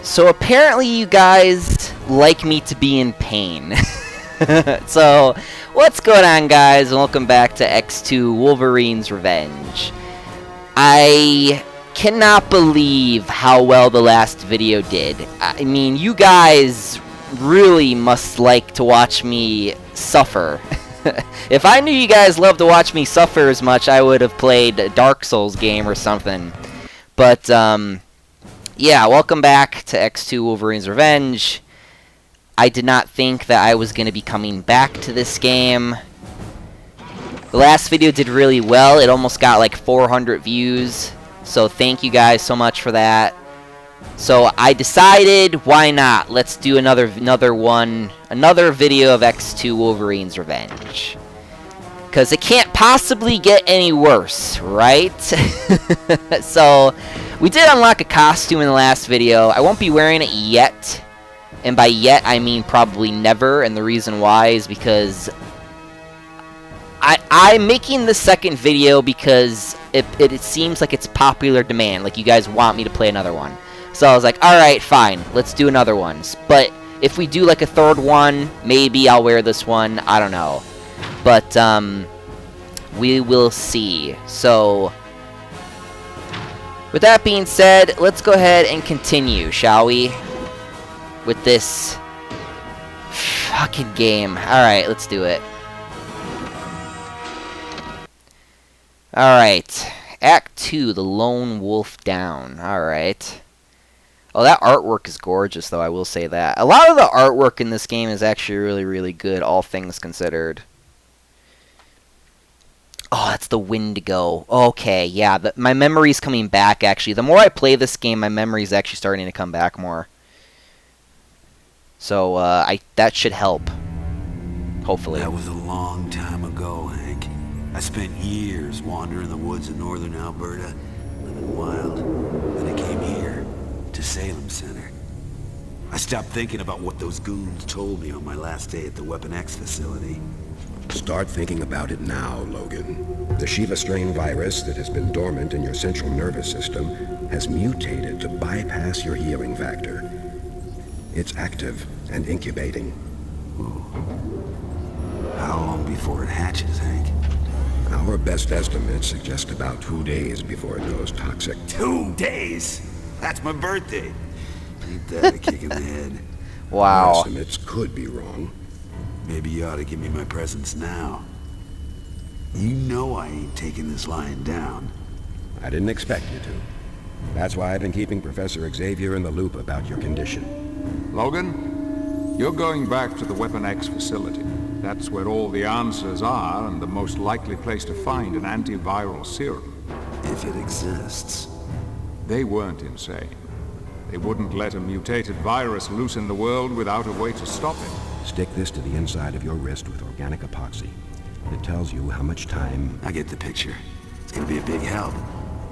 So apparently you guys like me to be in pain. So, what's going on, guys? Welcome back to X2 Wolverine's Revenge. I cannot believe how well the last video did. I mean, you guys really must like to watch me suffer. If I knew you guys loved to watch me suffer as much, I would have played a Dark Souls game or something. But, yeah, welcome back to X2 Wolverine's Revenge. I did not think that I was going to be coming back to this game. The last video did really well. It almost got like 400 views. So thank you guys so much for that. So I decided, why not? Let's do another video of X2 Wolverine's Revenge. Because it can't possibly get any worse, right? So we did unlock a costume in the last video. I won't be wearing it yet. And by yet, I mean probably never, and the reason why is because I'm making the second video because it seems like it's popular demand, like you guys want me to play another one. So I was like, alright, fine, let's do another one. But if we do like a third one, maybe I'll wear this one, I don't know. But, we will see. So, with that being said, let's go ahead and continue, shall we? With this fucking game. Alright, let's do it. Alright. Act 2, The Lone Wolf Down. Alright. Oh, that artwork is gorgeous, though, I will say that. A lot of the artwork in this game is actually really, really good, all things considered. Oh, that's the Wendigo. Okay, yeah, my memory's coming back, actually. The more I play this game, my memory's actually starting to come back more. So, that should help. Hopefully. That was a long time ago, Hank. I spent years wandering the woods of northern Alberta, living wild. Then I came here, to Salem Center. I stopped thinking about what those goons told me on my last day at the Weapon X facility. Start thinking about it now, Logan. The Shiva strain virus that has been dormant in your central nervous system has mutated to bypass your healing factor. It's active and incubating. Ooh. How long before it hatches, Hank? Our best estimates suggest about 2 days before it goes toxic. 2 days? That's my birthday. Ain't that a kick in the head? Wow. Our estimates could be wrong. Maybe you ought to give me my presents now. You know I ain't taking this lying down. I didn't expect you to. That's why I've been keeping Professor Xavier in the loop about your condition. Logan, you're going back to the Weapon X facility. That's where all the answers are and the most likely place to find an antiviral serum. If it exists. They weren't insane. They wouldn't let a mutated virus loose in the world without a way to stop it. Stick this to the inside of your wrist with organic epoxy. It tells you how much time... I get the picture. It's gonna be a big help.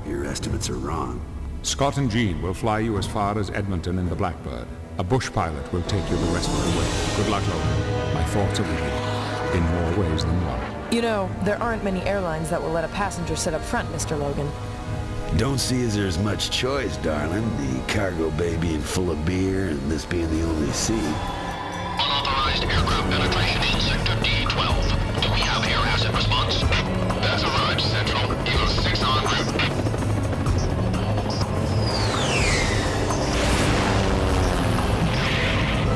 Your estimates are wrong. Scott and Jean will fly you as far as Edmonton in the Blackbird. A bush pilot will take you the rest of the way. Good luck, Logan. My thoughts are with you, in more ways than one. You know, there aren't many airlines that will let a passenger sit up front, Mr. Logan. Don't see as there's much choice, darling. The cargo bay being full of beer and this being the only seat. Unauthorized aircraft penetration in Sector D12. Do we have air asset response? That's a Raj Central. Eagle 6 en route.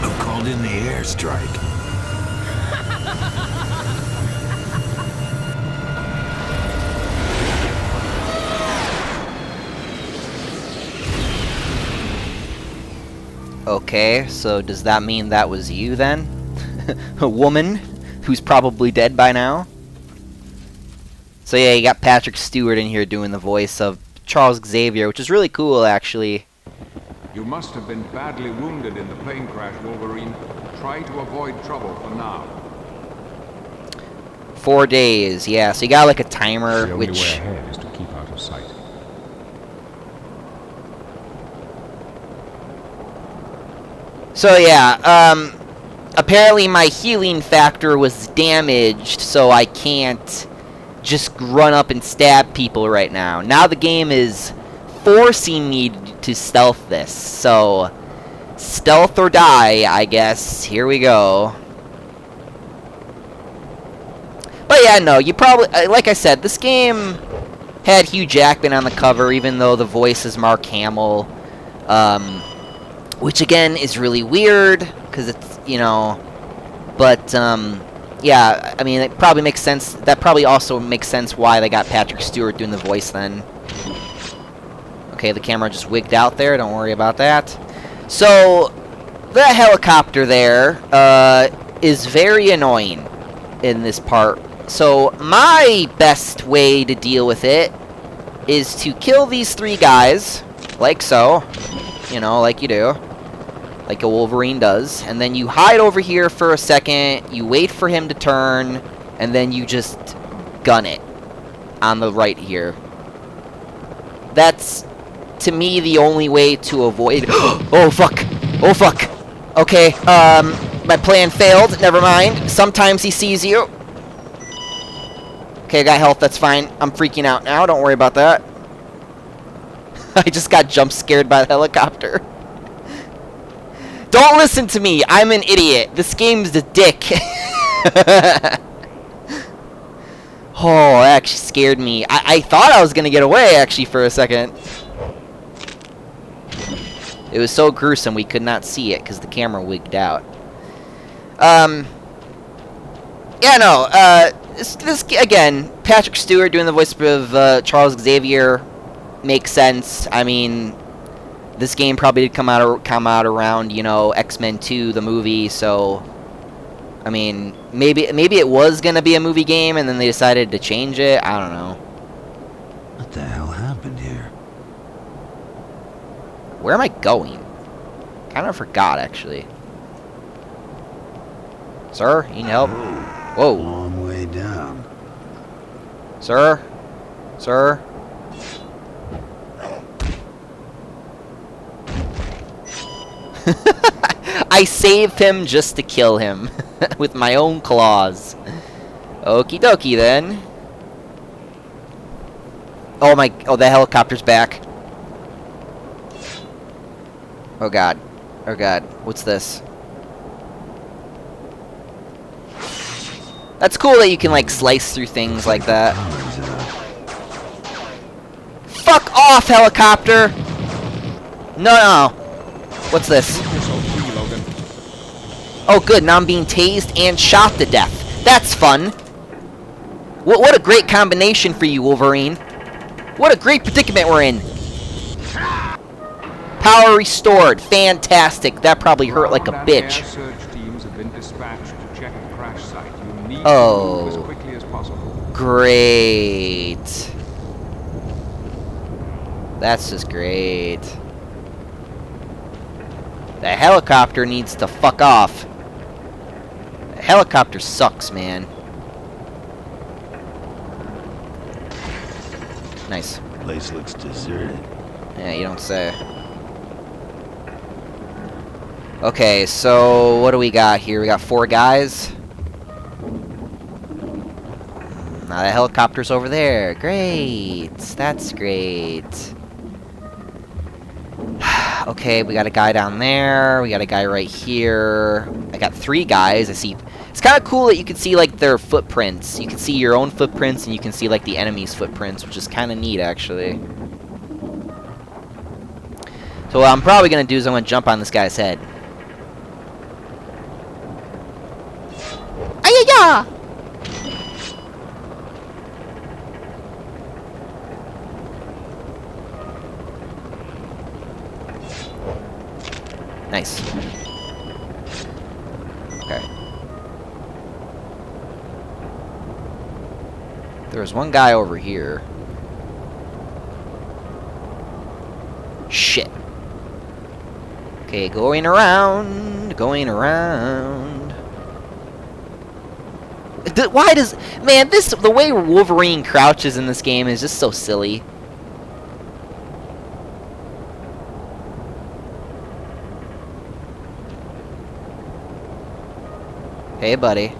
I've called in the airstrike. Okay, so does that mean that was you then? A woman who's probably dead by now? So yeah, you got Patrick Stewart in here doing the voice of Charles Xavier, which is really cool, actually. You must have been badly wounded in the plane crash, Wolverine. Try to avoid trouble for now. 4 days, yeah, so you got like a timer, The only which... way ahead is to keep out of sight. So yeah, apparently my healing factor was damaged, so I can't just run up and stab people right now. Now the game is forcing me to stealth this, so Stealth or die, I guess. Here we go. But yeah, no, you probably... like I said, this game had Hugh Jackman on the cover, even though the voice is Mark Hamill. Which, again, is really weird, because it's, you know... But, yeah, I mean, it probably makes sense. That probably also makes sense why they got Patrick Stewart doing the voice then. Okay, the camera just wigged out there. Don't worry about that. So, the helicopter there is very annoying in this part. So, my best way to deal with it is to kill these 3 guys, like so. You know, like you do. Like a Wolverine does. And then you hide over here for a second, you wait for him to turn, and then you just gun it on the right here. That's, to me, the only way to avoid... Oh, fuck! Oh, fuck! Okay, my plan failed. Never mind. Sometimes he sees you. Okay, I got health. That's fine. I'm freaking out now. Don't worry about that. I just got jump scared by the helicopter. Don't listen to me. I'm an idiot. This game's a dick. Oh, that actually scared me. I thought I was going to get away, actually, for a second. It was so gruesome we could not see it because the camera wigged out. Yeah, no. This again, Patrick Stewart doing the voice of Charles Xavier makes sense. I mean, this game probably did come out around, you know, X-Men 2, the movie. So, I mean, maybe it was gonna be a movie game, and then they decided to change it. I don't know. What the hell happened here? Where am I going? Kind of forgot, actually. Sir, you need help? Whoa. Long way down. Sir? Sir? I saved him just to kill him with my own claws. Okie dokie then. Oh my, oh, the helicopter's back. Oh god. Oh god. What's this? That's cool that you can, like, slice through things like that. Fuck off, helicopter! No, no. What's this? Oh, good. Now I'm being tased and shot to death. That's fun. What a great combination for you, Wolverine. What a great predicament we're in. Power restored. Fantastic. That probably hurt like a bitch. Oh. Great. That's just great. The helicopter needs to fuck off. The helicopter sucks, man. Nice. Place looks deserted. Yeah, you don't say. Okay, so what do we got here? We got 4 guys. Now the helicopter's over there. Great. That's great. Okay, we got a guy down there. We got a guy right here. I got 3 guys. I see. It's kind of cool that you can see, like, their footprints. You can see your own footprints, and you can see, like, the enemy's footprints, which is kind of neat, actually. So what I'm probably going to do is I'm going to jump on this guy's head. Ay-ya-ya! Nice. Okay. There's one guy over here. Shit. Okay, going around, going around. Why does... Man, the way Wolverine crouches in this game is just so silly. Hey, buddy.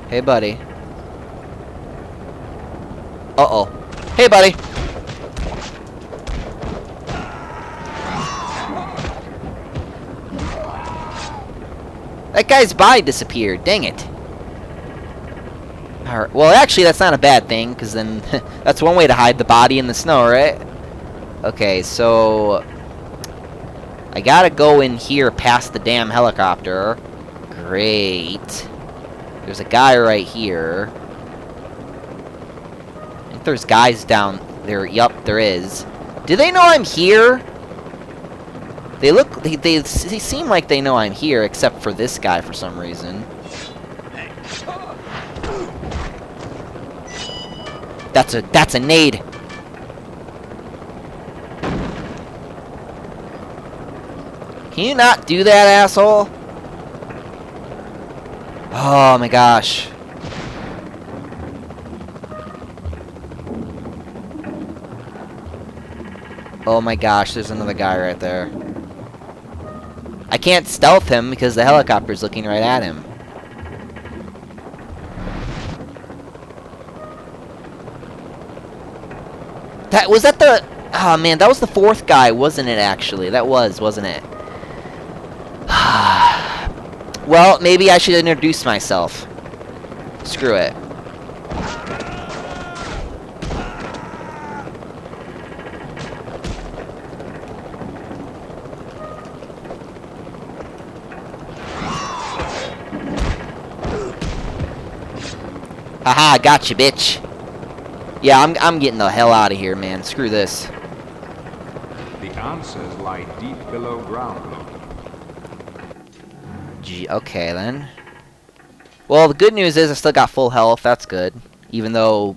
Hey, buddy. Uh-oh. Hey, buddy. That guy's body disappeared. Dang it. Alright, well, actually, that's not a bad thing, because then that's one way to hide the body in the snow, right? Okay, so I gotta go in here past the damn helicopter. Great. There's a guy right here. I think there's guys down there. Yup, there is. Do they know I'm here? They seem like they know I'm here, except for this guy for some reason. That's a nade. Can you not do that, asshole? Oh my gosh. Oh my gosh, there's another guy right there. I can't stealth him because the helicopter's looking right at him. Was that the... Oh man, that was the fourth guy, wasn't it, actually? That was, wasn't it? Well, maybe I should introduce myself. Screw it. Haha, gotcha, bitch. Yeah, I'm getting the hell out of here, man. Screw this. The answers lie deep below ground, Logan. Gee, okay then. Well, the good news is I still got full health. That's good. Even though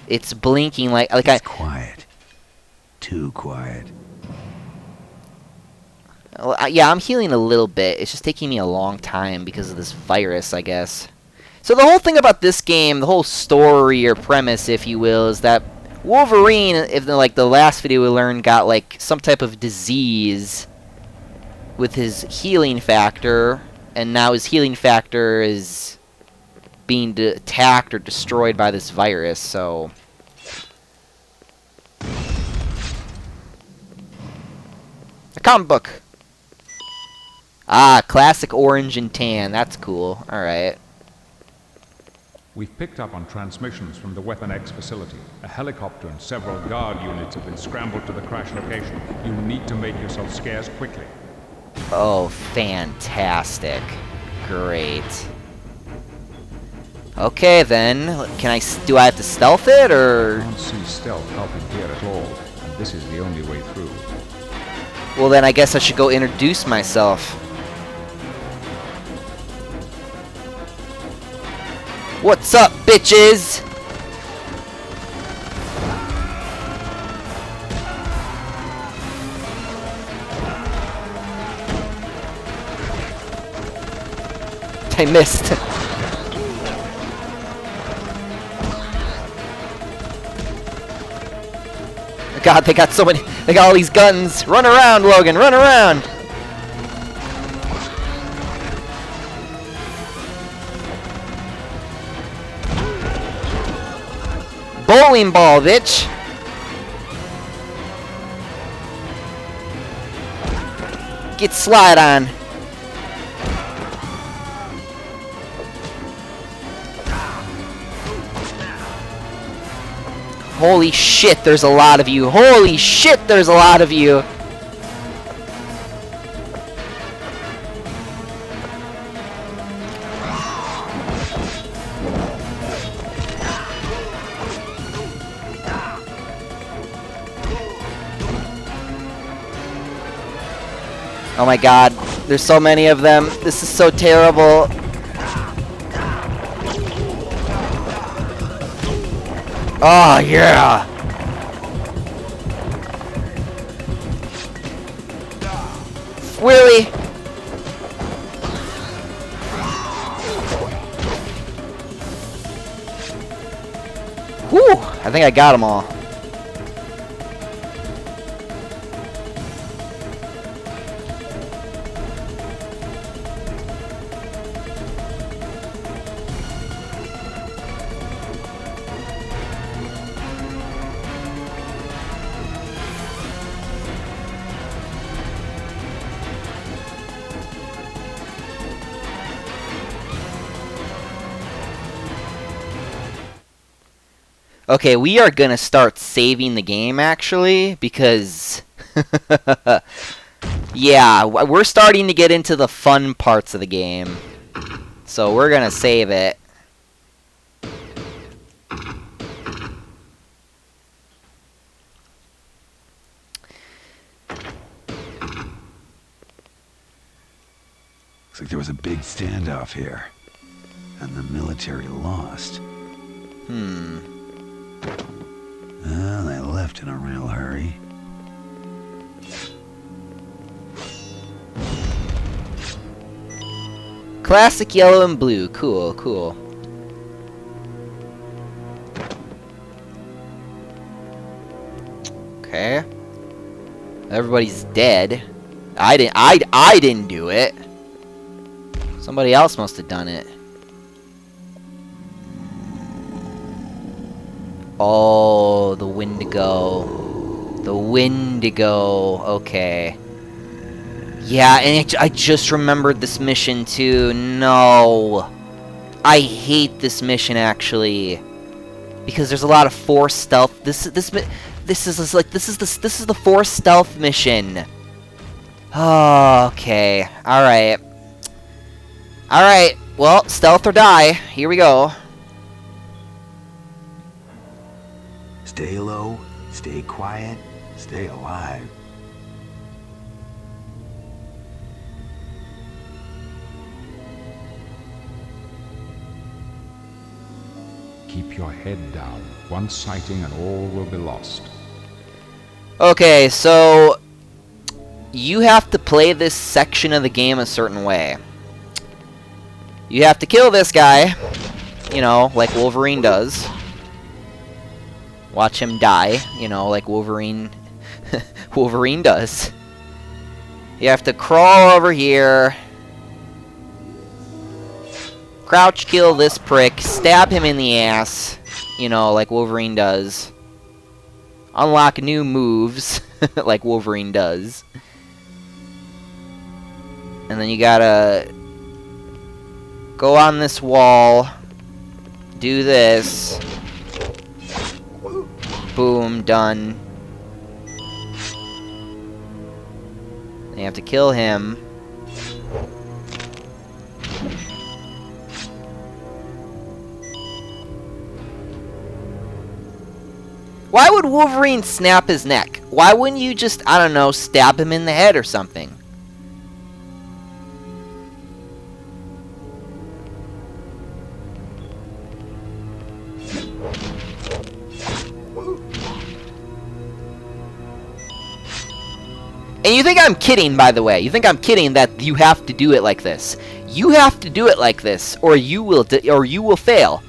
it's blinking like It's quiet. Too quiet. Well, yeah, I'm healing a little bit. It's just taking me a long time because of this virus, I guess. So the whole thing about this game, the whole story or premise, if you will, is that Wolverine, like the last video we learned, got like some type of disease with his healing factor, and now his healing factor is being attacked or destroyed by this virus, so... A comic book! Ah, classic orange and tan. That's cool. Alright. We've picked up on transmissions from the Weapon X facility. A helicopter and several guard units have been scrambled to the crash location. You need to make yourself scarce quickly. Oh, fantastic. Great. Okay, then. Do I have to stealth it, or...? I don't see stealth helping here at all, and this is the only way through. Well, then I guess I should go introduce myself. What's up, bitches? I missed. God, they got so many. They got all these guns. Run around, Logan. Run around. Bowling ball, bitch. Get slide on. Holy shit, there's a lot of you. Holy shit, there's a lot of you. Oh my god, there's so many of them. This is so terrible. Oh, yeah! Really? Whew! I think I got them all. Okay, we are gonna start saving the game, actually, because... yeah, we're starting to get into the fun parts of the game. So we're gonna save it. Looks like there was a big standoff here, and the military lost. Well, they left in a real hurry. Classic yellow and blue. Cool, cool. Okay. Everybody's dead. I didn't do it. Somebody else must have done it. Oh, the Wendigo. The Wendigo. Okay. Yeah, and I just remembered this mission too. No. I hate this mission actually. Because there's a lot of forced stealth. This is the forced stealth mission. Oh, okay. Alright. Alright. Well, stealth or die. Here we go. Stay low, stay quiet, stay alive. Keep your head down. One sighting and all will be lost. Okay, so you have to play this section of the game a certain way. You have to kill this guy, you know, like Wolverine does. Watch him die, you know, like Wolverine Wolverine does. You have to crawl over here. Crouch kill this prick, stab him in the ass, you know, like Wolverine does. Unlock new moves, like Wolverine does. And then you gotta go on this wall, do this. Boom, done. Then you have to kill him. Why would Wolverine snap his neck? Why wouldn't you just, I don't know, stab him in the head or something? And you think I'm kidding, by the way. You think I'm kidding that you have to do it like this. You have to do it like this, or you will fail.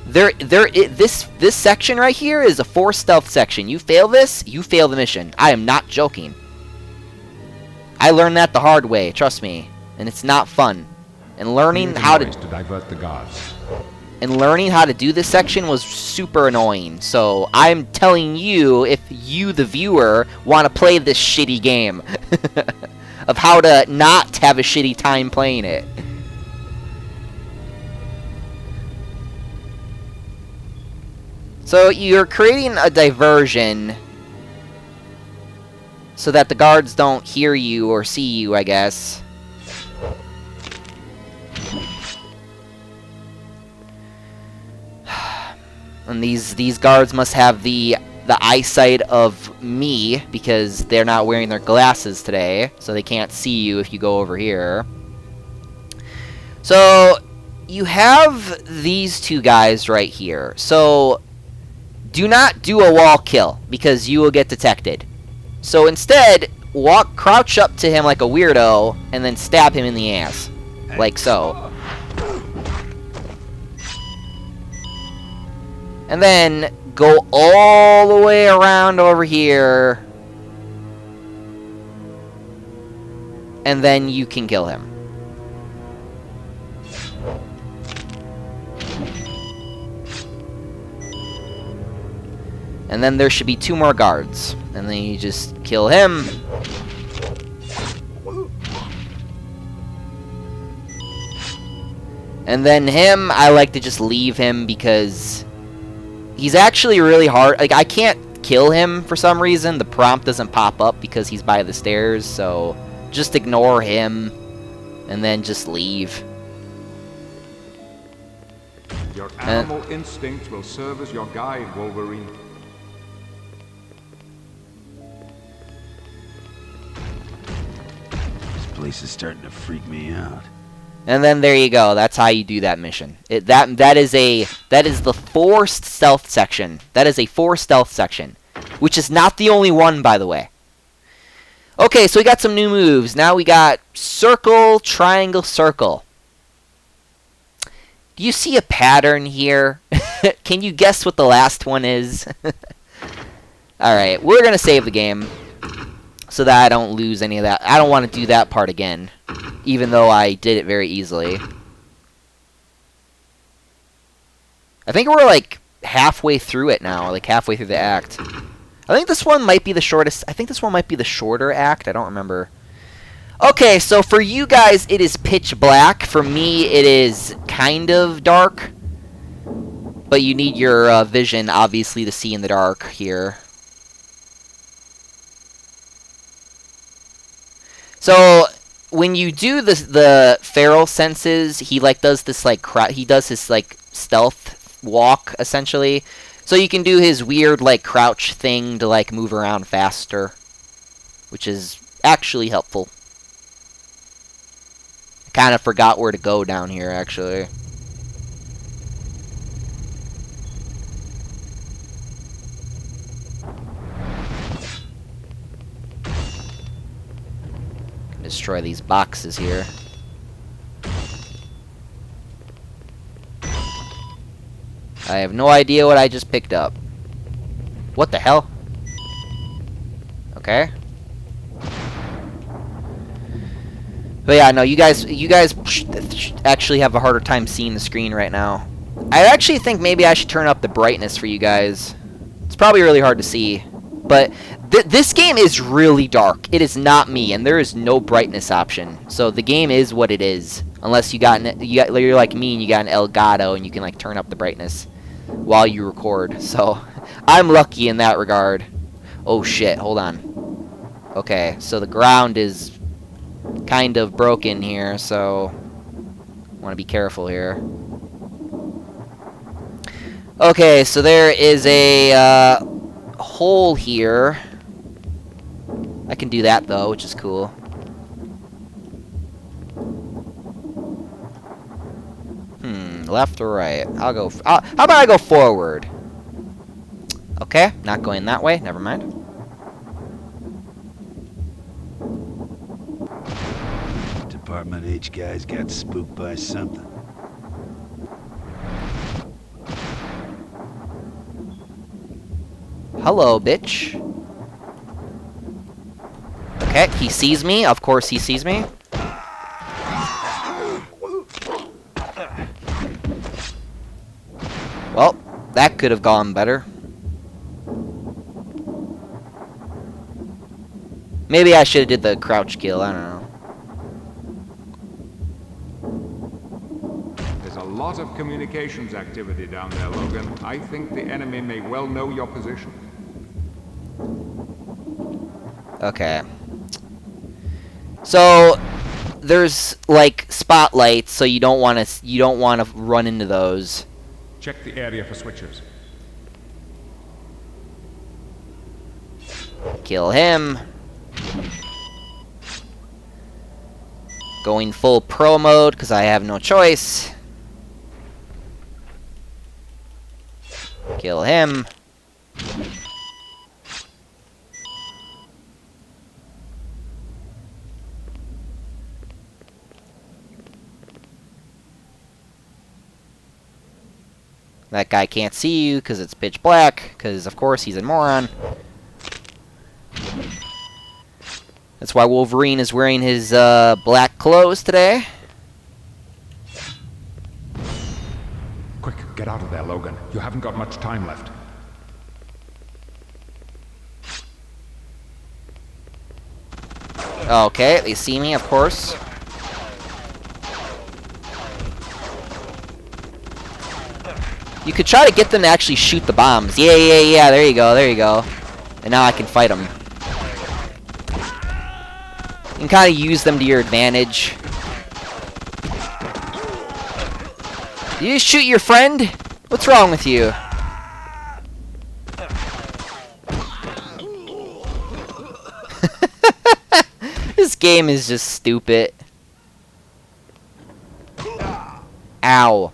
This section right here is a forced stealth section. You fail this, you fail the mission. I am not joking. I learned that the hard way, trust me. And it's not fun. And learning how to divert the guards. And learning how to do this section was super annoying. So I'm telling you, if you, the viewer, want to play this shitty game, of how to not have a shitty time playing it. So you're creating a diversion so that the guards don't hear you or see you, I guess. And these guards must have the eyesight of me because they're not wearing their glasses today, so they can't see you if you go over here. So you have these two guys right here. So do not do a wall kill because you will get detected. So instead, crouch up to him like a weirdo and then stab him in the ass, like so. And then go all the way around over here. And then you can kill him. And then there should be 2 more guards. And then you just kill him. And then him, I like to just leave him because He's actually really hard. Like, I can't kill him for some reason. The prompt doesn't pop up because he's by the stairs, so just ignore him and then just leave. Your animal instincts will serve as your guide, Wolverine. This place is starting to freak me out. And then there you go. That's how you do that mission. That is the forced stealth section. That is a forced stealth section, which is not the only one, by the way. Okay, so we got some new moves. Now we got circle, triangle, circle. Do you see a pattern here? Can you guess what the last one is? Alright, we're going to save the game so that I don't lose any of that. I don't want to do that part again, even though I did it very easily. I think we're like halfway through it now, like halfway through the act. I think this one might be the shortest. I think this one might be the shorter act. I don't remember. Okay, so for you guys, it is pitch black. For me, it is kind of dark. But you need your vision, obviously, to see in the dark here. So when you do the feral senses, he like does this like he does his like stealth walk essentially. So you can do his weird like crouch thing to like move around faster, which is actually helpful. Kind of forgot where to go down here, actually. Destroy these boxes here. I have no idea what I just picked up. What the hell? Okay. But yeah, no, you guys actually have a harder time seeing the screen right now. I actually think maybe I should turn up the brightness for you guys. It's probably really hard to see. But this game is really dark. It is not me, and there is no brightness option. So the game is what it is. Unless you're like me and you got an Elgato and you can like turn up the brightness while you record. So I'm lucky in that regard. Oh shit, hold on. Okay, so the ground is kind of broken here, so want to be careful here. Okay, so there is a hole here. I can do that though, which is cool. Left or right? I'll go. How about I go forward? Okay, not going that way. Never mind. Department H guys got spooked by something. Hello, bitch. Okay, he sees me. Of course he sees me. Well, that could have gone better. Maybe I should have did the crouch kill. I don't know. There's a lot of communications activity down there, Logan. I think the enemy may well know your position. Okay. So there's like spotlights, so you don't want to run into those. Check the area for switches. Kill him. Going full pro mode because I have no choice. Kill him. That guy can't see you because it's pitch black, because of course he's a moron. That's why Wolverine is wearing his black clothes today. Quick, get out of there, Logan. You haven't got much time left. Okay, they see me, of course. You could try to get them to actually shoot the bombs. Yeah, yeah, yeah, there you go, there you go. And now I can fight them. You can kind of use them to your advantage. Did you shoot your friend? What's wrong with you? This game is just stupid. Ow.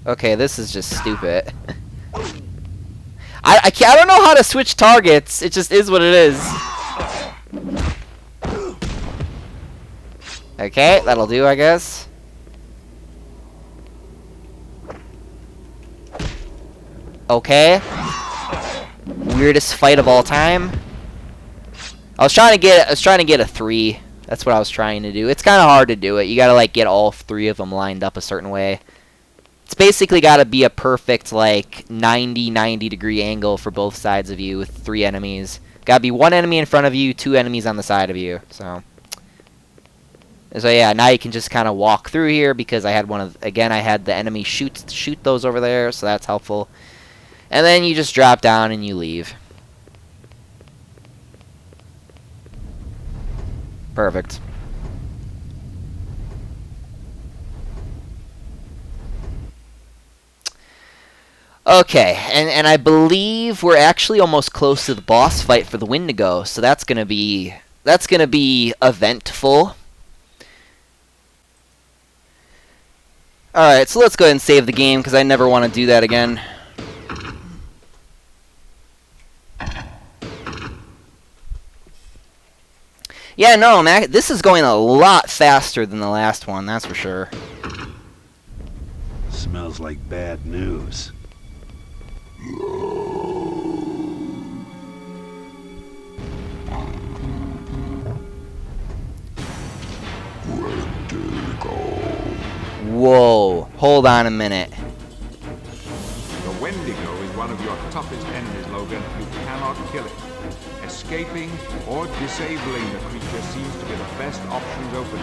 Okay, this is just stupid. I don't know how to switch targets. It just is what it is. Okay, that'll do, I guess. Okay. Weirdest fight of all time. I was trying to get a 3. That's what I was trying to do. It's kind of hard to do it. You gotta like get all 3 of them lined up a certain way. It's basically gotta be a perfect like 90 degree angle for both sides of you with 3 enemies. Gotta be 1 enemy in front of you, 2 enemies on the side of you. So yeah, now you can just kind of walk through here because I had I had the enemy shoot those over there, so that's helpful. And then you just drop down and you leave. Perfect. Okay, and I believe we're actually almost close to the boss fight for the Wendigo, so that's gonna be eventful. Alright, so let's go ahead and save the game because I never want to do that again. Yeah, no, man, this is going a lot faster than the last one, that's for sure. Smells like bad news. Whoa, hold on a minute. The Wendigo is one of your toughest enemies, Logan. You cannot kill it. Escaping or disabling the creature seems to be the best options open.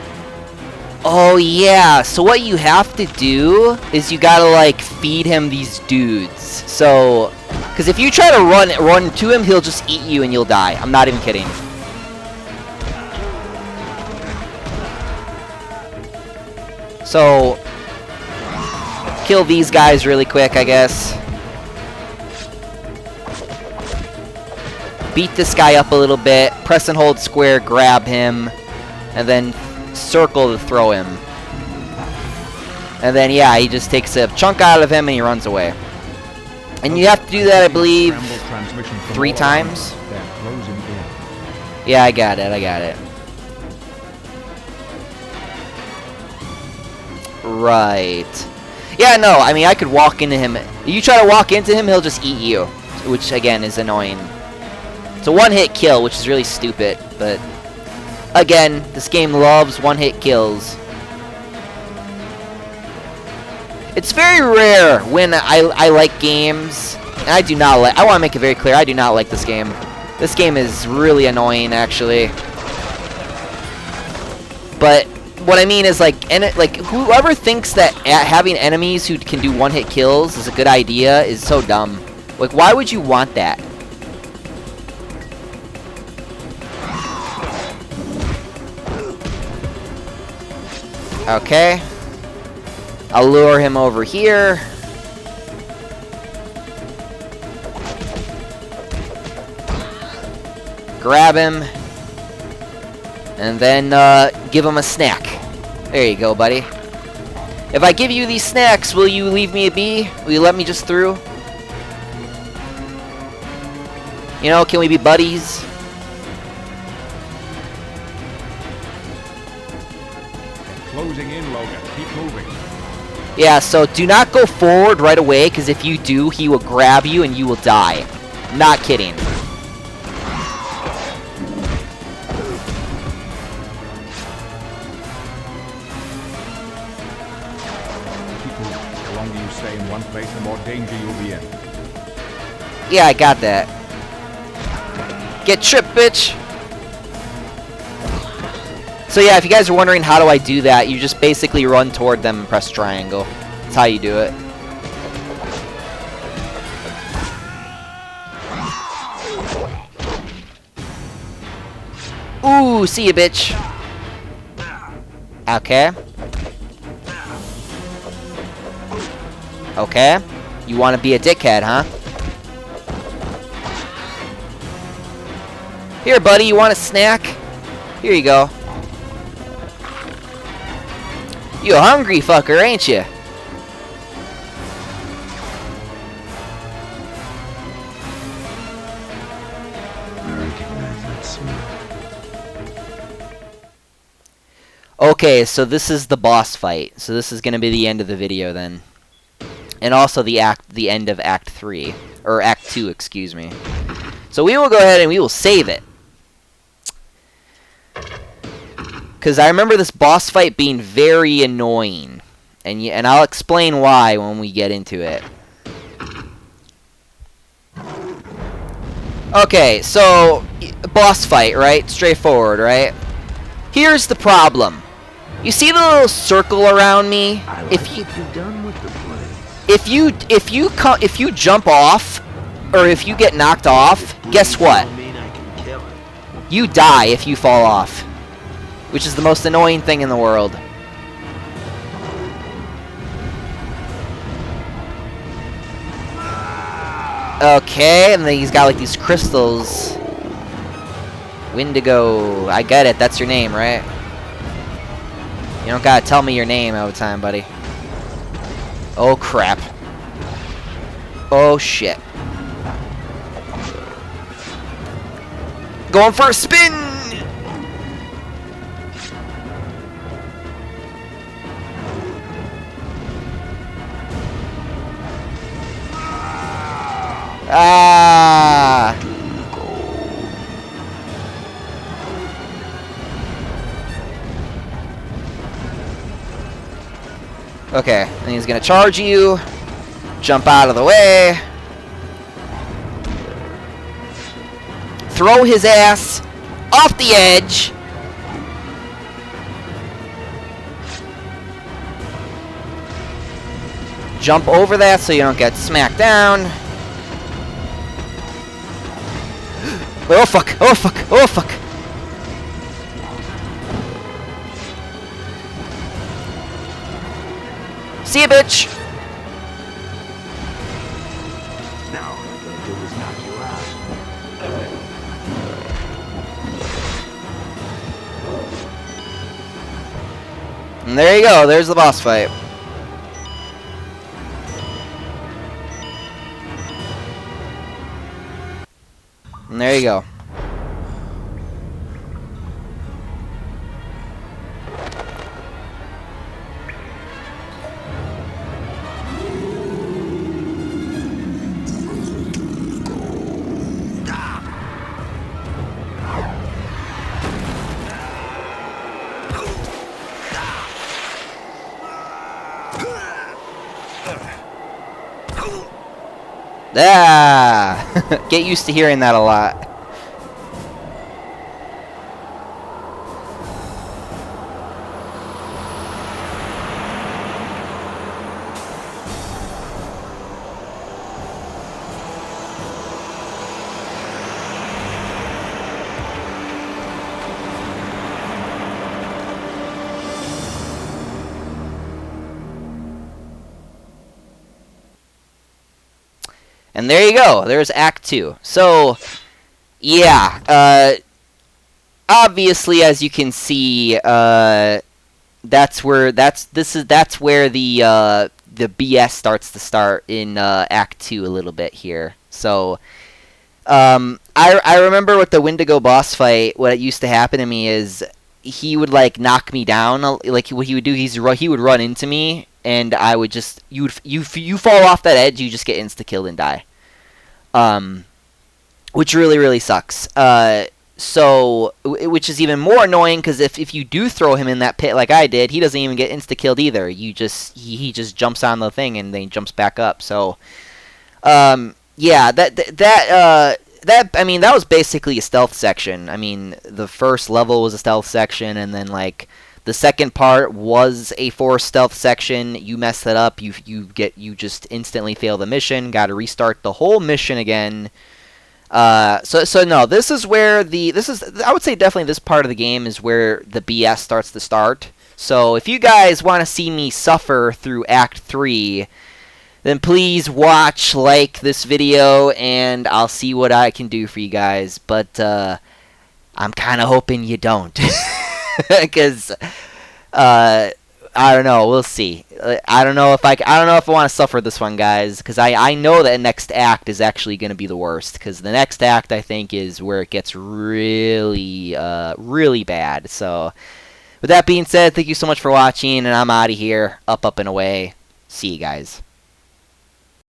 Oh yeah, so what you have to do is you gotta like feed him these dudes. So, because if you try to run to him, he'll just eat you and you'll die. I'm not even kidding. So, kill these guys really quick, I guess. Beat this guy up a little bit. Press and hold square, grab him, and then circle to throw him. And then, yeah, he just takes a chunk out of him and he runs away. And you have to do that, I believe, 3 times. Yeah, I got it. Right. Yeah, no, I mean, I could walk into him. You try to walk into him, he'll just eat you. Which, again, is annoying. It's a one-hit kill, which is really stupid. But, again, this game loves one-hit kills. It's very rare when I like games. And I do not like... I want to make it very clear, I do not like this game. This game is really annoying, actually. But... what I mean is, like, whoever thinks that having enemies who can do one-hit kills is a good idea is so dumb. Like, why would you want that? Okay. I'll lure him over here. Grab him. And then, give him a snack. There you go, buddy. If I give you these snacks, will you leave me be? Will you let me just through? You know, can we be buddies? Closing in, Logan. Keep moving. Yeah, so do not go forward right away, because if you do, he will grab you and you will die. Not kidding. The longer you stay in one place, the more danger you'll be in. Yeah, I got that. Get tripped, bitch! So yeah, if you guys are wondering how do I do that, you just basically run toward them and press triangle. That's how you do it. Ooh, see ya, bitch. Okay. Okay. You want to be a dickhead, huh? Here, buddy, you want a snack? Here you go. You a hungry fucker, ain't you? I recognize that smell. Okay, so this is the boss fight. So this is going to be the end of the video then. And also the end of Act 3. Or Act 2, excuse me. So we will go ahead and we will save it. Because I remember this boss fight being very annoying. And I'll explain why when we get into it. Okay, so boss fight, right? Straightforward, right? Here's the problem. You see the little circle around me? If you jump off, or if you get knocked off, guess what? You die if you fall off, which is the most annoying thing in the world. Okay, and then he's got like these crystals. Wendigo, I get it. That's your name, right? You don't gotta tell me your name all the time, buddy. Oh crap. Oh shit. Going for a spin! Ah! Okay, and he's gonna charge you. Jump out of the way. Throw his ass off the edge. Jump over that so you don't get smacked down. Oh fuck, oh fuck, oh fuck. See ya, bitch. Now, all I'm gonna do is knock you out. And there you go, there's the boss fight. And there you go. Ah! Get used to hearing that a lot. And there you go. There's Act 2. So, yeah. Obviously, as you can see, that's where the BS starts to start in Act 2 a little bit here. So, I remember with the Wendigo boss fight, what used to happen to me is he would like knock me down. Like what he would do, he would run into me. And I would just you fall off that edge, you just get insta killed and die, which really sucks. So which is even more annoying because if you do throw him in that pit like I did, he doesn't even get insta killed either. He just jumps on the thing and then jumps back up. So yeah, that was basically a stealth section. I mean, the first level was a stealth section, and then like the second part was a forced stealth section. You mess that up, you just instantly fail the mission. Got to restart the whole mission again. So no, this is where I would say definitely this part of the game is where the BS starts to start. So if you guys want to see me suffer through Act 3, then please watch, like this video, and I'll see what I can do for you guys. But I'm kind of hoping you don't, because I don't know. We'll see. I don't know if I want to suffer this one, guys, because I know that next act is actually going to be the worst. Because the next act, I think, is where it gets really, really bad. So, with that being said, thank you so much for watching, and I'm out of here. Up, and away. See you guys.